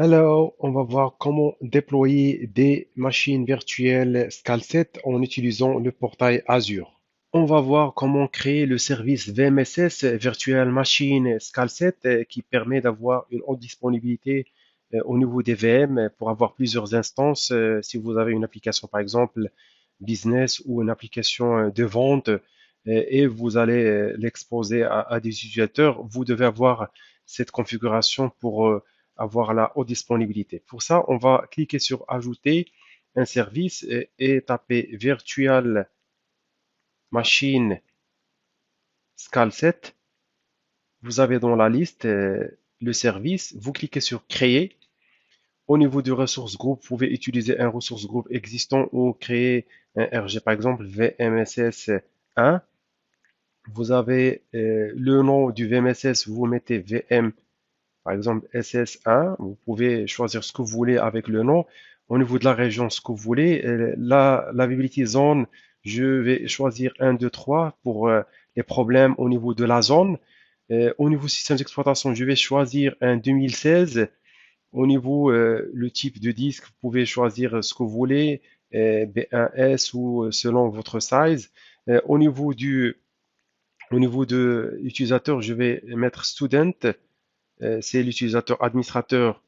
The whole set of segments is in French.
Alors, on va voir comment déployer des machines virtuelles SCAL7 en utilisant le portail Azure. On va voir comment créer le service VMSS Virtual Machine SCAL7 qui permet d'avoir une haute disponibilité au niveau des VM pour avoir plusieurs instances. Si vous avez une application par exemple business ou une application de vente et vous allez l'exposer à des utilisateurs, vous devez avoir cette configuration pour avoir la haute disponibilité. Pour ça, on va cliquer sur Ajouter un service et taper Virtual Machine SCAL7. Vous avez dans la liste le service. Vous cliquez sur Créer. Au niveau du ressource groupe, vous pouvez utiliser un ressource groupe existant ou créer un RG, par exemple VMSS 1. Vous avez le nom du VMSS, vous mettez VM, par exemple SS1. Vous pouvez choisir ce que vous voulez avec le nom. Au niveau de la région, ce que vous voulez. La visibility zone, je vais choisir 1, 2, 3 pour les problèmes au niveau de la zone. Au niveau système d'exploitation, je vais choisir un 2016. Au niveau le type de disque, vous pouvez choisir ce que vous voulez, B1S ou selon votre size. Au niveau de l'utilisateur, je vais mettre student, c'est l'utilisateur administrateur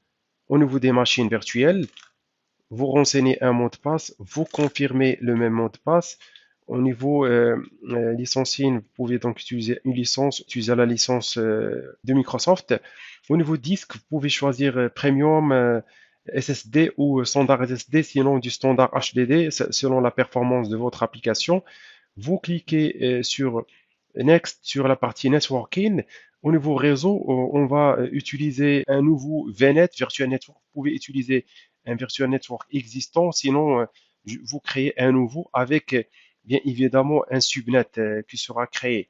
au niveau des machines virtuelles. Vous renseignez un mot de passe, vous confirmez le même mot de passe. Au niveau licencing, vous pouvez donc utiliser une licence, utiliser la licence de Microsoft. Au niveau disque, vous pouvez choisir Premium, SSD ou standard SSD, sinon du standard HDD, selon la performance de votre application. Vous cliquez sur Next sur la partie Networking. Au niveau réseau, on va utiliser un nouveau VNet, Virtual Network. Vous pouvez utiliser un Virtual Network existant, sinon vous créez un nouveau avec bien évidemment un subnet qui sera créé.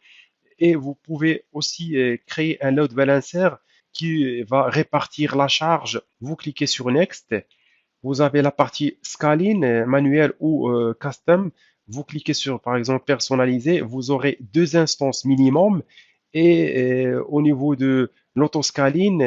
Et vous pouvez aussi créer un load balancer qui va répartir la charge. Vous cliquez sur Next. Vous avez la partie scaling, manuel ou custom. Vous cliquez sur, par exemple, personnaliser. Vous aurez deux instances minimum. Et au niveau de l'autoscaling,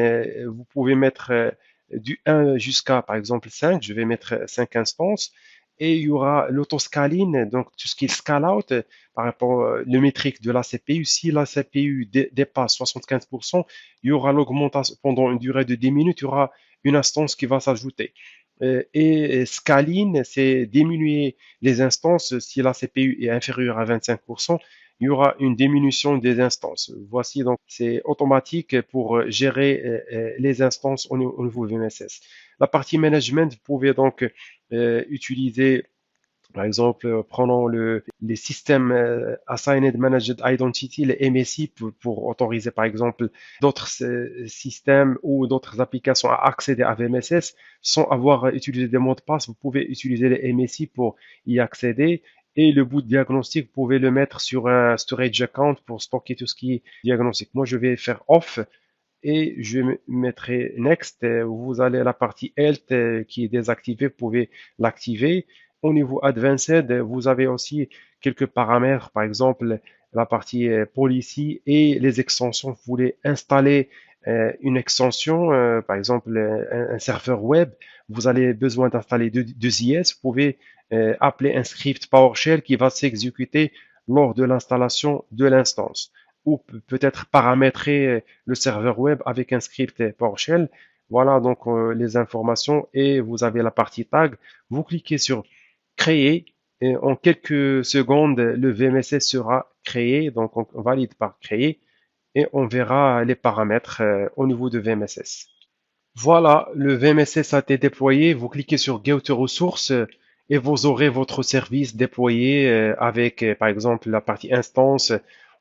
vous pouvez mettre du 1 jusqu'à, par exemple, 5. Je vais mettre 5 instances. Et il y aura l'autoscaling, donc tout ce qui est scale out par rapport le métrique de la CPU. Si la CPU dépasse 75%, il y aura l'augmentation pendant une durée de 10 minutes, il y aura une instance qui va s'ajouter. Et scaling, c'est diminuer les instances. Si la CPU est inférieure à 25%, il y aura une diminution des instances. Voici donc, c'est automatique pour gérer les instances au niveau VMSS. La partie management, vous pouvez donc utiliser par exemple, prenons les systèmes Assigned Managed Identity, les MSI, pour autoriser par exemple d'autres systèmes ou d'autres applications à accéder à VMSS sans avoir utilisé des mots de passe. Vous pouvez utiliser les MSI pour y accéder. Et le boot diagnostic, vous pouvez le mettre sur un storage account pour stocker tout ce qui est diagnostic. Moi, je vais faire off et je mettrai next. Vous allez à la partie health qui est désactivée, vous pouvez l'activer. Au niveau advanced, vous avez aussi quelques paramètres, par exemple la partie policy et les extensions. Vous voulez installer une extension, par exemple un serveur web, vous avez besoin d'installer deux IS, vous pouvez appeler un script PowerShell qui va s'exécuter lors de l'installation de l'instance ou peut-être paramétrer le serveur web avec un script PowerShell. Voilà donc les informations et vous avez la partie tag. Vous cliquez sur créer et en quelques secondes, le VMSS sera créé. Donc on valide par créer et on verra les paramètres au niveau de VMSS. Voilà, le VMSS a été déployé. Vous cliquez sur Go to Ressources et vous aurez votre service déployé avec, par exemple, la partie instance.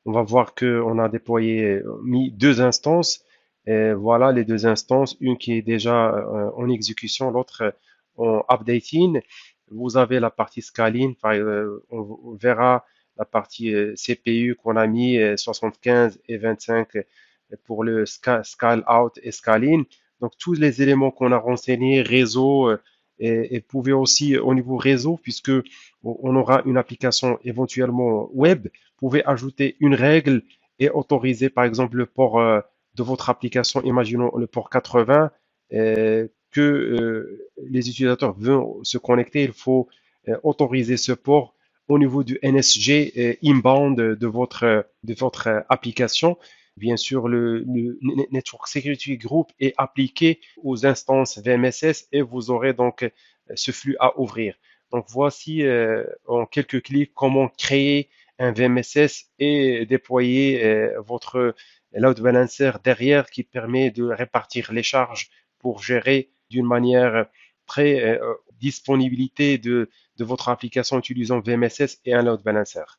On va voir que on a déployé, mis deux instances. Et voilà les deux instances, une qui est déjà en exécution, l'autre en updating. Vous avez la partie scaling, on verra la partie CPU qu'on a mis 75 et 25 pour le scale out et scaling. Donc, tous les éléments qu'on a renseignés, réseau, et pouvez aussi au niveau réseau, puisque on aura une application éventuellement web, vous pouvez ajouter une règle et autoriser par exemple le port de votre application, imaginons le port 80, lorsque les utilisateurs veulent se connecter, il faut autoriser ce port au niveau du NSG inbound de votre application. Bien sûr, le Network Security Group est appliqué aux instances VMSS et vous aurez donc ce flux à ouvrir. Donc voici en quelques clics comment créer un VMSS et déployer votre load balancer derrière qui permet de répartir les charges pour gérer d'une manière très disponibilité de votre application utilisant VMSS et un load balancer.